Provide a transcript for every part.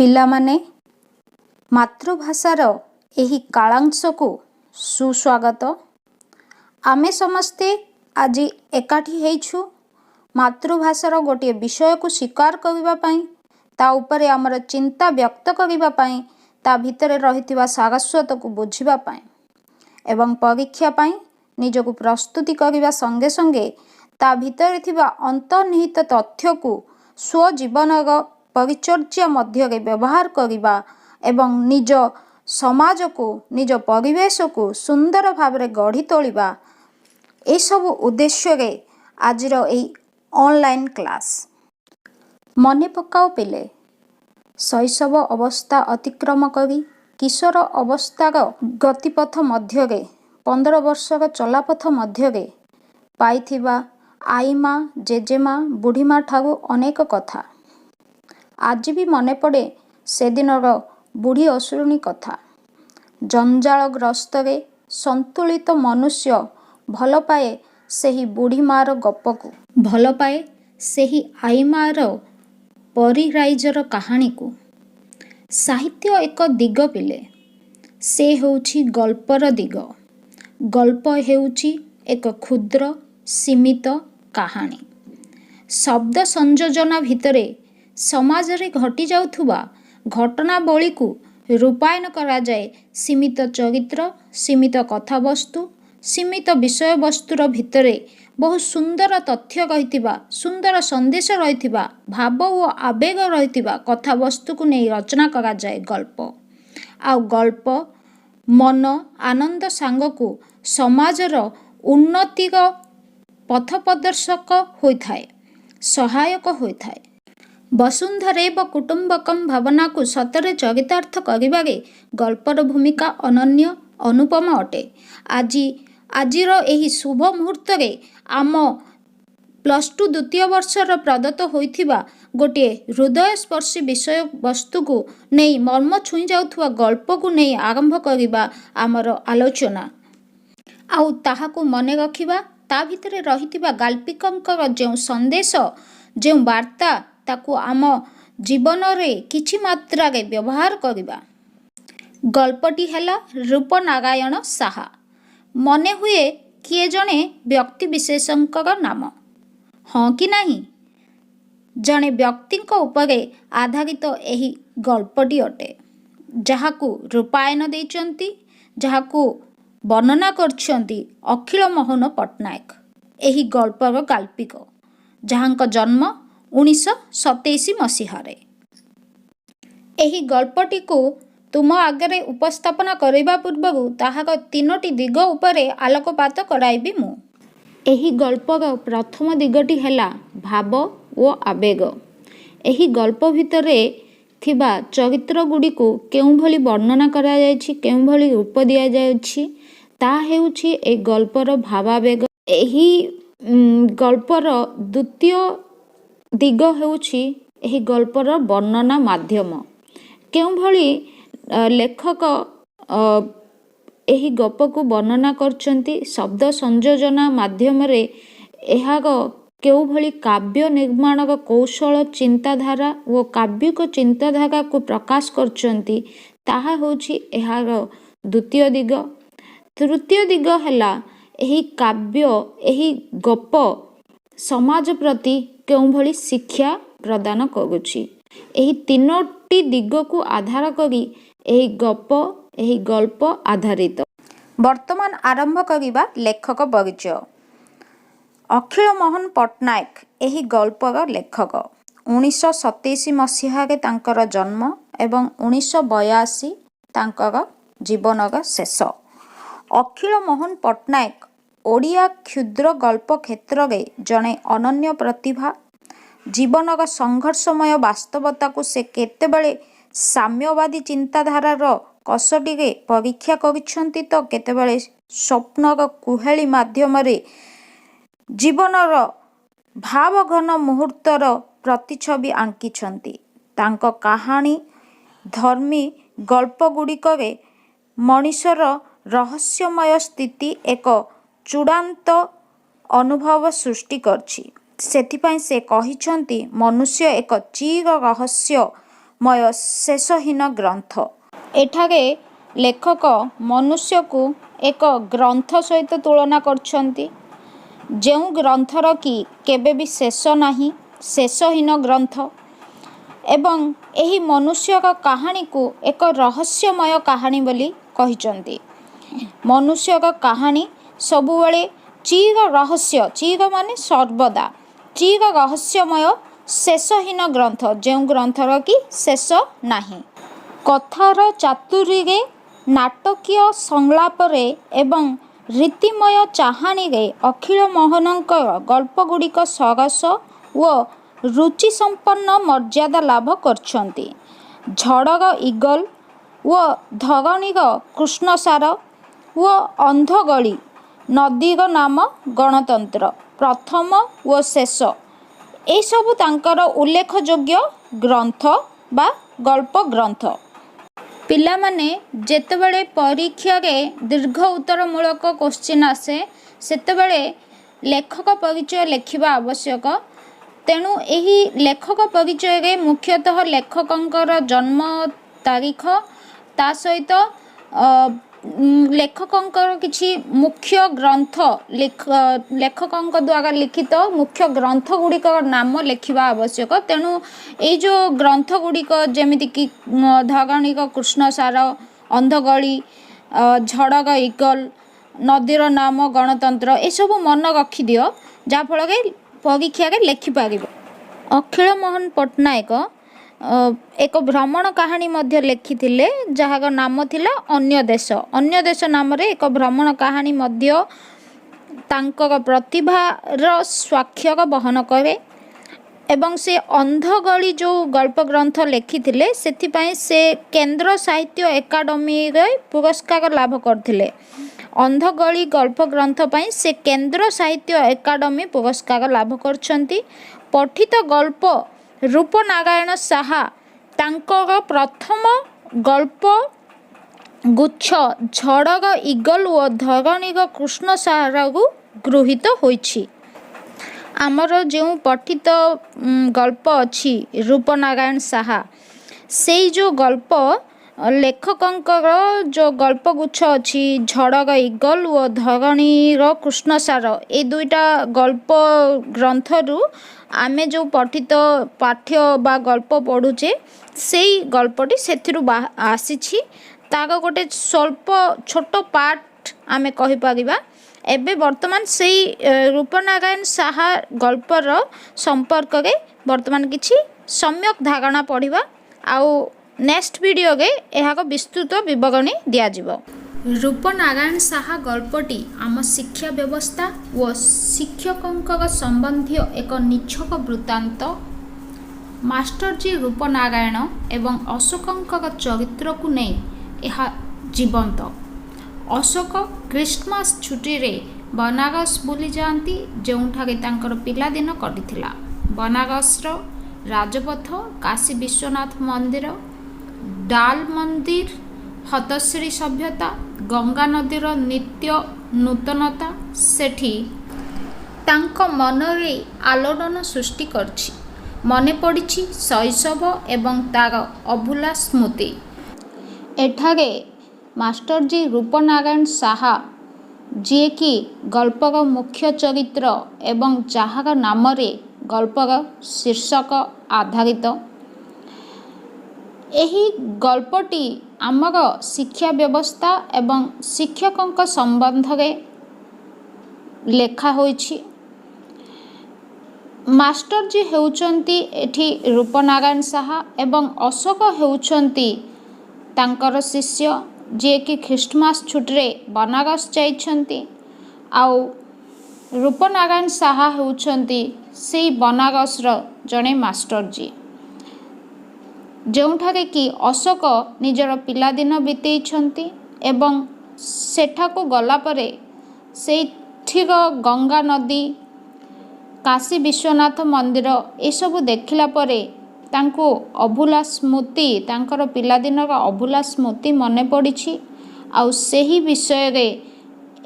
पिलामाने मातृभाषार एही कालांशको सुस्वागत। आमे समस्ते आज एकाठी हेइछु मातृभाषार गोटे विषय को स्वीकार करिबा पई, ता उपरे आमर चिंता व्यक्त करिबा पई, ता भितरे रहिथिबा सारस्वत को बुझिबा पई एवं परीक्षा पई निजको प्रस्तुति करिबा संगे संगे ता भितरे थिबा अंतर्निहित तथ्य को स्व जीवनर परिचर्या मध्य व्यवहार करिबा एवं निज समाज को निज परिवेश को सुंदर भावरे गढ़ी तोलिबा ए सब उद्देश्य रे आजिर एई ऑनलाइन क्लास। मने पकाओ पिले शैशव अवस्था अतिक्रम करी किशोर अवस्थार गतिपथ मध्य 15 वर्षर चलापथ मध्य पाइथिबा आईमा जेजेमा बुढ़ीमा ठारू अनेक कथा आज भी मने पड़े से दिनर बुढ़ी असुरुणी कथा। जंजालग्रस्त संतुलित मनुष्य भल पाए सेही बुढ़ी मार गप को, भल पाए सेही आई मार परिराइजर कहानी को। साहित्य एक दिग पिले, से होउछि गल्पर दिग। गल्प हेउछि एक क्षुद्र सीमित कहानी। शब्द संयोजना भितरे समाज रे घटी जाउथुबा घटनावली को रूपायन करा जाए सीमित चरित्र, सीमित कथावस्तु, सीमित विषय वस्तुर भितरे बहुत सुंदर तथ्य रहिथिबा, सुंदर संदेश रहिथिबा, भाव और आवेग रहिथिबा कथावस्तु को नहीं रचना करा जाए गल्प। आ गल्प मन आनंद सांग को समाजर उन्नतिर पथ प्रदर्शक होइथाए, सहायक होइथाए। वसुंधरैव कुटुंबकम भावना को सतरे चरितार्थ करिबारे गल्पर भूमिका अनन्य अनुपम अटे। आजिर एही शुभ मुहूर्त रे आम +2 द्वितीय वर्षर प्रदत्त होइथिबा गोटे हृदयस्पर्शी विषय वस्तु को नहीं मर्म छुई जाउथुवा गल्प को नहीं आरंभ करिबा आमर आलोचना। आउ ताहाकु मने रखिबा, ता भितरे रहिथिबा गाल्पिकंकर जो संदेश जो वार्ता ताकू आम जीवन रे किछि मात्रा रे व्यवहार करिबा। गल्पटी हैला रूपनारायण साहा। मने हुए किए जने व्यक्ति विशेषंकर नाम, हाँ कि नहीं? जने व्यक्तिंक उपरे आधारित एही गल्पटी अटे, जहाकू रूपायन देइचंती, जहाकू वर्णना करछंती अखिल मोहन पट्टनायक। एही गल्पर गाल्पिक जहांक जन्म 1927 मसीहारे। एही गल्पटी को तुम आगरे उपस्थापना करिबा पूर्वरु ताहार 3टी दिग उपरे आलोकपात कराइबी मु। एही गल्पर प्रथम दिगटी हैला भाव ओ आवेग। एही गल्प भितरे थिबा चरित्र गुडी को केउं भली वर्णना करा जायछि, केउं भली रूप दिया जायछि, ता हेउछि ए गल्पर भावावेग। एही गल्पर द्वितीय दिग हेउछि एही गल्पर वर्णना माध्यम। केउं भली लेखक एही गप को वर्णना करछंती, शब्द संयोजना माध्यम रे एहार केउ भली काव्य निर्माण कौशल चिंताधारा और काव्यिक चिंताधारा को प्रकाश करछंती, ताहा होछि एहार द्वितीय दिग। तृतीय दिग हैला एही काव्य एही गप समाज प्रति केउं भली शिक्षा प्रदान करुछि। एही 3टी दिग को आधार करी एही गप एही गल्प आधारित। वर्तमान आरंभ करिबा लेखक परिचय। अखिल मोहन पट्टनायक एही गल्पर लेखक। 1927 मसीहारे तांकर जन्म एवं 1982 तांकर जीवनर शेष। अखिल मोहन पट्टनायक ओडिया क्षुद्र गल्प क्षेत्र में जड़े अनन्य प्रतिभा। जीवनर संघर्षमय वास्तवता को से केतेबेले साम्यवादी चिंताधारार कसटी रे परीक्षा करिसेंती, तो केतेबेले स्वप्नर कुहेली माध्यम जीवनर भावघन मुहूर्तर प्रतिछवि आंकिछंती। तांको कहानी धर्मी गल्प गुड़िकरे मनुष्यर रहस्यमय स्थिति एक चूड़ांत अनुभव सृष्टि करछि। सेथिपाई से कहिछंती मनुष्य एक चीर रहस्य ଶେଷହୀନ ଗ୍ରନ୍ଥ। ଏଠାରେ ଲେଖକ ମନୁଷ୍ୟକୁ ଏକ ଗ୍ରନ୍ଥ ସହିତ ତୁଳନା କରିଛନ୍ତି, ଯେଉଁ ଗ୍ରନ୍ଥର କି କେବେ ବି ଶେଷ ନାହିଁ, ଶେଷହୀନ ଗ୍ରନ୍ଥ। ଏବଂ ଏହି ମନୁଷ୍ୟର କାହାଣୀକୁ ଏକ ରହସ୍ୟମୟ କାହାଣୀ ବୋଲି କହିଛନ୍ତି। ମନୁଷ୍ୟର କାହାଣୀ ସବୁବେଳେ ଚିର ରହସ୍ୟ, ଚିର ମାନେ ସର୍ବଦା, ଚିର ରହସ୍ୟମୟ ଶେଷହୀନ ଗ୍ରନ୍ଥ, ଯେଉଁ ଗ୍ରନ୍ଥର କି ଶେଷ ନାହିଁ। କଥାର ଚାତୁରୀରେ, ନାଟକୀୟ ସଂଳାପରେ ଏବଂ ରୀତିମୟ ଚାହାଣୀରେ ଅଖିଳ ମୋହନଙ୍କର ଗଳ୍ପଗୁଡ଼ିକ ସରସ ଓ ରୁଚିସମ୍ପନ୍ନ ମର୍ଯ୍ୟାଦା ଲାଭ କରିଛନ୍ତି। ଝଡ଼ର ଇଗଲ ଓ ଧରଣୀର କୃଷ୍ଣସାର ଓ ଅନ୍ଧଗଳି, ନଦୀର ନାମ ଗଣତନ୍ତ୍ର, ପ୍ରଥମ ଓ ଶେଷ, ଏସବୁ ତାଙ୍କର ଉଲ୍ଲେଖଯୋଗ୍ୟ ଗ୍ରନ୍ଥ ବା ଗଳ୍ପ ଗ୍ରନ୍ଥ। ପିଲାମାନେ ଯେତେବେଳେ ପରୀକ୍ଷାରେ ଦୀର୍ଘ ଉତ୍ତରମୂଳକ କୋଶ୍ଚିନ୍ ଆସେ, ସେତେବେଳେ ଲେଖକ ପରିଚୟ ଲେଖିବା ଆବଶ୍ୟକ। ତେଣୁ ଏହି ଲେଖକ ପରିଚୟରେ ମୁଖ୍ୟତଃ ଲେଖକଙ୍କର ଜନ୍ମ ତାରିଖ, ତା ସହିତ ଲେଖକଙ୍କର କିଛି ମୁଖ୍ୟ ଗ୍ରନ୍ଥ, ଲେଖକଙ୍କ ଦ୍ୱାରା ଲିଖିତ ମୁଖ୍ୟ ଗ୍ରନ୍ଥ ଗୁଡ଼ିକର ନାମ ଲେଖିବା ଆବଶ୍ୟକ। ତେଣୁ ଏଇ ଯେଉଁ ଗ୍ରନ୍ଥ ଗୁଡ଼ିକ ଯେମିତିକି ଧରଣୀର କୃଷ୍ଣସାର, ଅନ୍ଧଗଳି, ଝଡ଼ର ଇଗଲ, ନଦୀର ନାମ ଗଣତନ୍ତ୍ର, ଏସବୁ ମନେ ରଖିଦିଅ, ଯାହାଫଳରେ ପରୀକ୍ଷାରେ ଲେଖିପାରିବ। ଅଖିଳ ମୋହନ ପଟ୍ଟନାୟକ ଏକ ଭ୍ରମଣ କାହାଣୀ ମଧ୍ୟ ଲେଖିଥିଲେ, ଯାହାର ନାମ ଥିଲା ଅନ୍ୟ ଦେଶ। ଅନ୍ୟ ଦେଶ ନାମରେ ଏକ ଭ୍ରମଣ କାହାଣୀ ମଧ୍ୟ ତାଙ୍କର ପ୍ରତିଭାର ସ୍ୱାକ୍ଷର ବହନ କରେ। ଏବଂ ସେ ଅନ୍ଧଗଳି ଯେଉଁ ଗଳ୍ପ ଗ୍ରନ୍ଥ ଲେଖିଥିଲେ, ସେଥିପାଇଁ ସେ କେନ୍ଦ୍ର ସାହିତ୍ୟ ଏକାଡେମୀରେ ପୁରସ୍କାର ଲାଭ କରିଥିଲେ। ଅନ୍ଧଗଳି ଗଳ୍ପ ଗ୍ରନ୍ଥ ପାଇଁ ସେ କେନ୍ଦ୍ର ସାହିତ୍ୟ ଏକାଡେମୀ ପୁରସ୍କାର ଲାଭ କରିଛନ୍ତି। ପଠିତ ଗଳ୍ପ ରୂପନାରାୟଣ ସାହା ତାଙ୍କର ପ୍ରଥମ ଗଳ୍ପ ଗୁଚ୍ଛ ଝଡ଼ର ଇଗଲ ଓ ଧରଣୀର କୃଷ୍ଣସାରରୁ ଗୃହୀତ ହୋଇଛି। ଆମର ଯେଉଁ ପଠିତ ଗଳ୍ପ ଅଛି ରୂପନାରାୟଣ ସାହା, ସେଇ ଯେଉଁ ଗଳ୍ପ ଲେଖକଙ୍କର ଯେଉଁ ଗଳ୍ପଗୁଚ୍ଛ ଅଛି ଝଡ଼ର ଇଗଲ ଓ ଧରଣୀର କୃଷ୍ଣସାର, ଏ ଦୁଇଟା ଗଳ୍ପ ଗ୍ରନ୍ଥରୁ ଆମେ ଯେଉଁ ପଠିତ ପାଠ୍ୟ ବା ଗଳ୍ପ ପଢ଼ୁଛେ, ସେଇ ଗଳ୍ପଟି ସେଥିରୁ ଆସିଛି। ତାର ଗୋଟେ ସ୍ୱଳ୍ପ ଛୋଟ ପାର୍ଟ ଆମେ କହିପାରିବା। ଏବେ ବର୍ତ୍ତମାନ ସେଇ ରୂପନାରାୟଣ ସାହା ଗଳ୍ପର ସମ୍ପର୍କରେ ବର୍ତ୍ତମାନ କିଛି ସମ୍ୟକ ଧାରଣା ପଢ଼ିବା, ଆଉ ନେକ୍ସଟ ଭିଡ଼ିଓରେ ଏହାର ବିସ୍ତୃତ ବିବରଣୀ ଦିଆଯିବ। ରୂପନାରାୟଣ ସାହା ଗଳ୍ପଟି ଆମ ଶିକ୍ଷା ବ୍ୟବସ୍ଥା ଓ ଶିକ୍ଷକଙ୍କର ସମ୍ବନ୍ଧୀୟ ଏକ ନିଛକ ବୃତ୍ତାନ୍ତ। ମାଷ୍ଟରଜୀ ରୂପନାରାୟଣ ଏବଂ ଅଶୋକଙ୍କର ଚରିତ୍ରକୁ ନେଇ ଏହା ଜୀବନ୍ତ। ଅଶୋକ ଖ୍ରୀଷ୍ଟମାସ ଛୁଟିରେ ବନାରସ ବୁଲିଯାଆନ୍ତି, ଯେଉଁଠାରେ ତାଙ୍କର ପିଲାଦିନ କଟିଥିଲା। ବନାରସର ରାଜପଥ, କାଶୀ ବିଶ୍ୱନାଥ ମନ୍ଦିର, ଡାଲ ମନ୍ଦିର, ହତଶ୍ରୀ ସଭ୍ୟତା, ଗଙ୍ଗା ନଦୀର ନିତ୍ୟ ନୂତନତା ସେଠି ତାଙ୍କ ମନରେ ଆଲୋଡ଼ନ ସୃଷ୍ଟି କରିଛି। ମନେ ପଡ଼ିଛି ଶୈଶବ ଏବଂ ତାର ଅଭୁଲା ସ୍ମୃତି। ଏଠାରେ ମାଷ୍ଟରଜୀ ରୂପନାରାୟଣ ସାହା, ଯିଏକି ଗଳ୍ପର ମୁଖ୍ୟ ଚରିତ୍ର ଏବଂ ଯାହାର ନାମରେ ଗଳ୍ପର ଶୀର୍ଷକ ଆଧାରିତ, ଏହି ଗଳ୍ପଟି ଆମର ଶିକ୍ଷା ବ୍ୟବସ୍ଥା ଏବଂ ଶିକ୍ଷକଙ୍କ ସମ୍ବନ୍ଧରେ ଲେଖା ହୋଇଛି। ମାଷ୍ଟରଜୀ ହେଉଛନ୍ତି ଏଠି ରୂପନାରାୟଣ ସାହା ଏବଂ ଅଶୋକ ହେଉଛନ୍ତି ତାଙ୍କର ଶିଷ୍ୟ, ଯିଏକି ଖ୍ରୀଷ୍ଟମାସ ଛୁଟିରେ ବନାରସ ଯାଇଛନ୍ତି। ଆଉ ରୂପନାରାୟଣ ସାହା ହେଉଛନ୍ତି ସେଇ ବନାରସର ଜଣେ ମାଷ୍ଟରଜୀ, ଯେଉଁଠାରେ କି ଅଶୋକ ନିଜର ପିଲାଦିନ ବିତେଇଛନ୍ତି। ଏବଂ ସେଠାକୁ ଗଲାପରେ ସେଇଠିର ଗଙ୍ଗା ନଦୀ, କାଶୀ ବିଶ୍ୱନାଥ ମନ୍ଦିର ଏସବୁ ଦେଖିଲା ପରେ ତାଙ୍କୁ ଅଭୁଲା ସ୍ମୃତି, ତାଙ୍କର ପିଲାଦିନର ଅଭୁଲା ସ୍ମୃତି ମନେ ପଡ଼ିଛି। ଆଉ ସେହି ବିଷୟରେ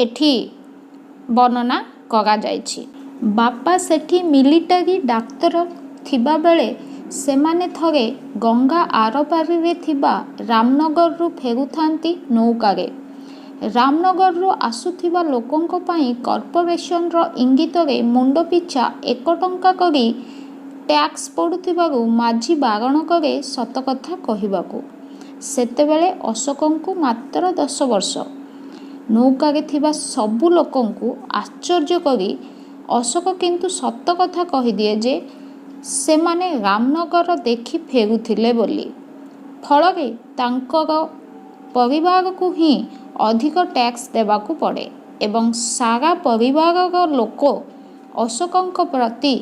ଏଠି ବର୍ଣ୍ଣନା କରାଯାଇଛି। ବାପା ସେଠି ମିଲିଟାରୀ ଡାକ୍ତର ଥିବାବେଳେ ସେମାନେ ଥରେ ଗଙ୍ଗା ଆରପାରିରେ ଥିବା ରାମନଗରରୁ ଫେରୁଥାନ୍ତି ନୌକାରେ। ରାମନଗରରୁ ଆସୁଥିବା ଲୋକଙ୍କ ପାଇଁ କର୍ପୋରେସନର ଇଙ୍ଗିତରେ ମୁଣ୍ଡ ପିଛା 1 ଟଙ୍କା କରି ଟ୍ୟାକ୍ସ ପଡ଼ୁଥିବାରୁ ମାଝି ବାରଣ କରେ ସତକଥା କହିବାକୁ। ସେତେବେଳେ ଅଶୋକଙ୍କୁ ମାତ୍ର 10 ବର୍ଷ। ନୌକାରେ ଥିବା ସବୁ ଲୋକଙ୍କୁ ଆଶ୍ଚର୍ଯ୍ୟ କରି ଅଶୋକ କିନ୍ତୁ ସତ କଥା କହିଦିଏ ଯେ ସେମାନେ ରାମନଗର ଦେଖି ଫେରୁଥିଲେ ବୋଲି। ଫଳରେ ତାଙ୍କର ପରିବାରକୁ ହିଁ ଅଧିକ ଟ୍ୟାକ୍ସ ଦେବାକୁ ପଡ଼େ ଏବଂ ସାରା ପରିବାରର ଲୋକ ଅଶୋକଙ୍କ ପ୍ରତି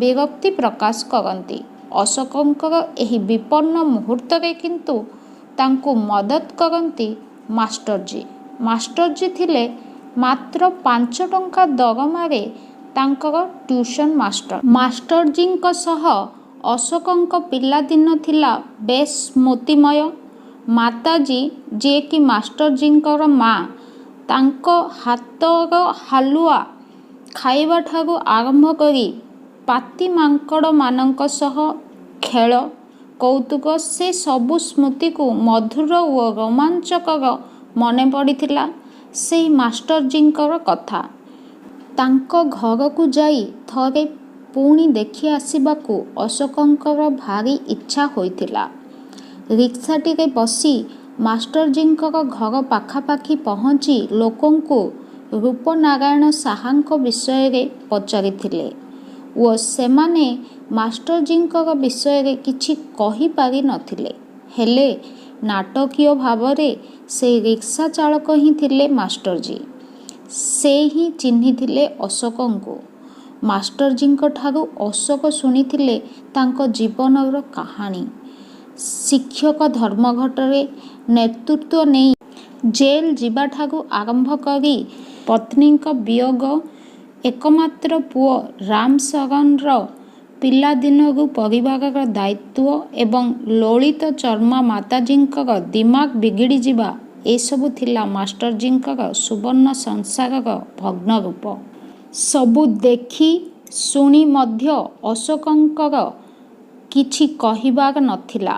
ବିରକ୍ତି ପ୍ରକାଶ କରନ୍ତି। ଅଶୋକଙ୍କର ଏହି ବିପନ୍ନ ମୁହୂର୍ତ୍ତରେ କିନ୍ତୁ ତାଙ୍କୁ ମଦତ କରନ୍ତି ମାଷ୍ଟରଜୀ। ମାଷ୍ଟରଜୀ ଥିଲେ ମାତ୍ର 5 ଟଙ୍କା ଦରମାରେ ତାଙ୍କର ଟ୍ୟୁସନ ମାଷ୍ଟର। ମାଷ୍ଟରଜୀଙ୍କ ସହ ଅଶୋକଙ୍କ ପିଲାଦିନ ଥିଲା ବେଶ୍ ସ୍ମୃତିମୟ। ମାତାଜୀ, ଯିଏକି ମାଷ୍ଟରଜୀଙ୍କର ମା', ତାଙ୍କ ହାତର ହାଲୁଆ ଖାଇବାଠାରୁ ଆରମ୍ଭ କରି ପାତି ମାଙ୍କଡ଼ମାନଙ୍କ ସହ ଖେଳ କୌତୁକ ସେ ସବୁ ସ୍ମୃତିକୁ ମଧୁର ଓ ରୋମାଞ୍ଚକର ମନେ ପଡ଼ିଥିଲା। ସେହି ମାଷ୍ଟରଜୀଙ୍କର କଥା ତାଙ୍କ ଘରକୁ ଯାଇ ଥରେ ପୁଣି ଦେଖି ଆସିବାକୁ ଅଶୋକଙ୍କର ଭାରି ଇଚ୍ଛା ହୋଇଥିଲା। ରିକ୍ସାଟିରେ ବସି ମାଷ୍ଟରଜୀଙ୍କର ଘର ପାଖାପାଖି ପହଞ୍ଚି ଲୋକଙ୍କୁ ରୂପନାରାୟଣ ସାହାଙ୍କ ବିଷୟରେ ପଚାରିଥିଲେ ଓ ସେମାନେ ମାଷ୍ଟରଜୀଙ୍କର ବିଷୟରେ କିଛି କହିପାରି ନଥିଲେ। ହେଲେ ନାଟକୀୟ ଭାବରେ ସେହି ରିକ୍ସା ଚାଳକ ହିଁ ଥିଲେ ମାଷ୍ଟରଜୀ। ସେ ହିଁ ଚିହ୍ନିଥିଲେ ଅଶୋକଙ୍କୁ। ମାଷ୍ଟରଜୀଙ୍କଠାରୁ ଅଶୋକ ଶୁଣିଥିଲେ ତାଙ୍କ ଜୀବନର କାହାଣୀ। ଶିକ୍ଷକ ଧର୍ମଘଟରେ ନେତୃତ୍ୱ ନେଇ ଜେଲ୍ ଯିବାଠାରୁ ଆରମ୍ଭ କରି ପତ୍ନୀଙ୍କ ବିୟୋଗ, ଏକମାତ୍ର ପୁଅ ରାମଶରଣର ପିଲାଦିନରୁ ପରିବାରର ଦାୟିତ୍ୱ ଏବଂ ଲଳିତ ଚର୍ମା ମାତାଜୀଙ୍କର ଦିମାଗ ବିଗିଡ଼ିଯିବା ଏସବୁ ଥିଲା ମାଷ୍ଟରଜୀଙ୍କର ସୁବର୍ଣ୍ଣ ସଂସାରର ଭଗ୍ନ ରୂପ। ସବୁ ଦେଖି ଶୁଣି ମଧ୍ୟ ଅଶୋକଙ୍କର କିଛି କହିବାର ନଥିଲା।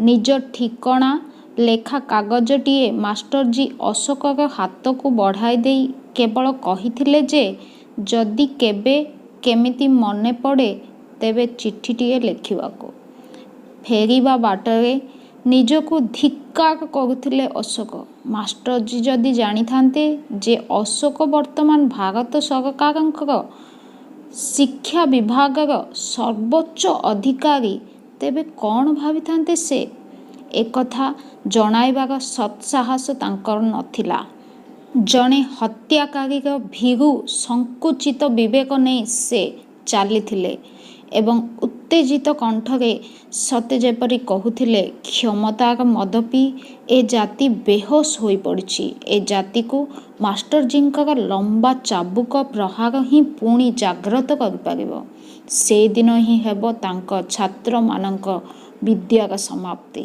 ନିଜ ଠିକଣା ଲେଖା କାଗଜଟିଏ ମାଷ୍ଟରଜୀ ଅଶୋକର ହାତକୁ ବଢ଼ାଇ ଦେଇ କେବଳ କହିଥିଲେ ଯେ ଯଦି କେବେ କେମିତି ମନେ ପଡ଼େ ତେବେ ଚିଠିଟିଏ ଲେଖିବାକୁ। ଫେରିବା ବାଟରେ ନିଜକୁ ଧିକ୍କାର କରୁଥିଲେ ଅଶୋକ। ମାଷ୍ଟରଜୀ ଯଦି ଜାଣିଥାନ୍ତେ ଯେ ଅଶୋକ ବର୍ତ୍ତମାନ ଭାରତ ସରକାରଙ୍କର ଶିକ୍ଷା ବିଭାଗର ସର୍ବୋଚ୍ଚ ଅଧିକାରୀ ତେବେ କ'ଣ ଭାବିଥାନ୍ତେ ସେ? ଏକଥା ଜଣାଇବାର ସତ୍ସାହସ ତାଙ୍କର ନଥିଲା। ଜଣେ ହତ୍ୟାକାରୀର ଭୀରୁ ସଙ୍କୁଚିତ ବିବେକ ନେଇ ସେ ଚାଲିଥିଲେ ଏବଂ ଉତ୍ତେଜିତ କଣ୍ଠରେ ସତେ ଯେପରି କହୁଥିଲେ, କ୍ଷମତାର ମଦ ପିଇ ଏ ଜାତି ବେହୋସ ହୋଇପଡ଼ିଛି। ଏ ଜାତିକୁ ମାଷ୍ଟରଜୀଙ୍କର ଲମ୍ବା ଚାବୁକ ପ୍ରହାର ହିଁ ପୁଣି ଜାଗ୍ରତ କରିପାରିବ। ସେଦିନ ହିଁ ହେବ ତାଙ୍କ ଛାତ୍ରମାନଙ୍କ ବିଦ୍ୟାର ସମାପ୍ତି।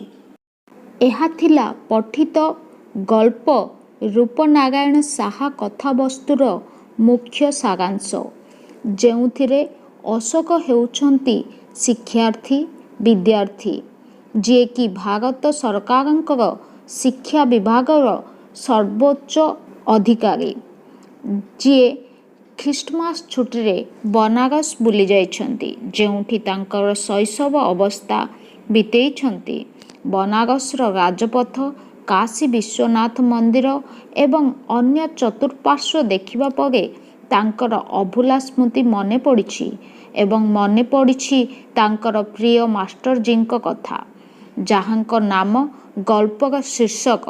ଏହା ଥିଲା ପଠିତ ଗଳ୍ପ ରୂପନାରାୟଣ ସାହା କଥାବସ୍ତୁର ମୁଖ୍ୟ ସାରାଂଶ, ଯେଉଁଥିରେ ଅଶୋକ ହେଉଛନ୍ତି ଶିକ୍ଷାର୍ଥୀ, ବିଦ୍ୟାର୍ଥୀ, ଯିଏକି ଭାରତ ସରକାରଙ୍କର ଶିକ୍ଷା ବିଭାଗର ସର୍ବୋଚ୍ଚ ଅଧିକାରୀ, ଯିଏ ଖ୍ରୀଷ୍ଟମାସ ଛୁଟିରେ ବନାରସ ବୁଲିଯାଇଛନ୍ତି, ଯେଉଁଠି ତାଙ୍କର ଶୈଶବ ଅବସ୍ଥା ବିତେଇଛନ୍ତି। ବନାରସର ରାଜପଥ, କାଶୀ ବିଶ୍ୱନାଥ ମନ୍ଦିର ଏବଂ ଅନ୍ୟ ଚତୁଃପାର୍ଶ୍ୱ ଦେଖିବା ପରେ ତାଙ୍କର ଅଭୁଲା ସ୍ମୃତି ମନେ ପଡ଼ିଛି ଏବଂ ମନେ ପଡ଼ିଛି ତାଙ୍କର ପ୍ରିୟ ମାଷ୍ଟରଜୀଙ୍କ କଥା, ଯାହାଙ୍କ ନାମ ଗଳ୍ପର ଶୀର୍ଷକ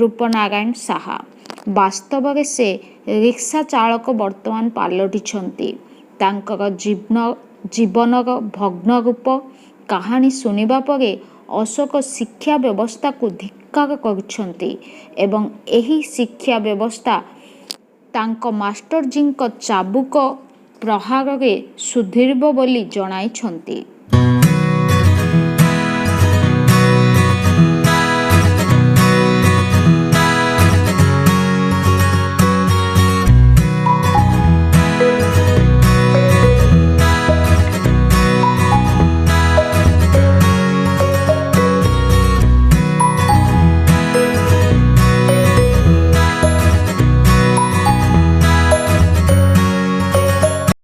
ରୂପନାରାୟଣ ସାହା। ବାସ୍ତବରେ ସେ ରିକ୍ସା ଚାଳକ ବର୍ତ୍ତମାନ ପାଲଟିଛନ୍ତି। ତାଙ୍କର ଜୀବନର ଭଗ୍ନରୂପ କାହାଣୀ ଶୁଣିବା ପରେ ଅଶୋକ ଶିକ୍ଷା ବ୍ୟବସ୍ଥାକୁ ଧିକ୍କାର କରୁଛନ୍ତି ଏବଂ ଏହି ଶିକ୍ଷା ବ୍ୟବସ୍ଥା ତାଙ୍କ ମାଷ୍ଟରଜୀଙ୍କ ଚାବୁକ ପ୍ରହାରରେ ସୁଧୁରିବ ବୋଲି ଜଣାଇଛନ୍ତି।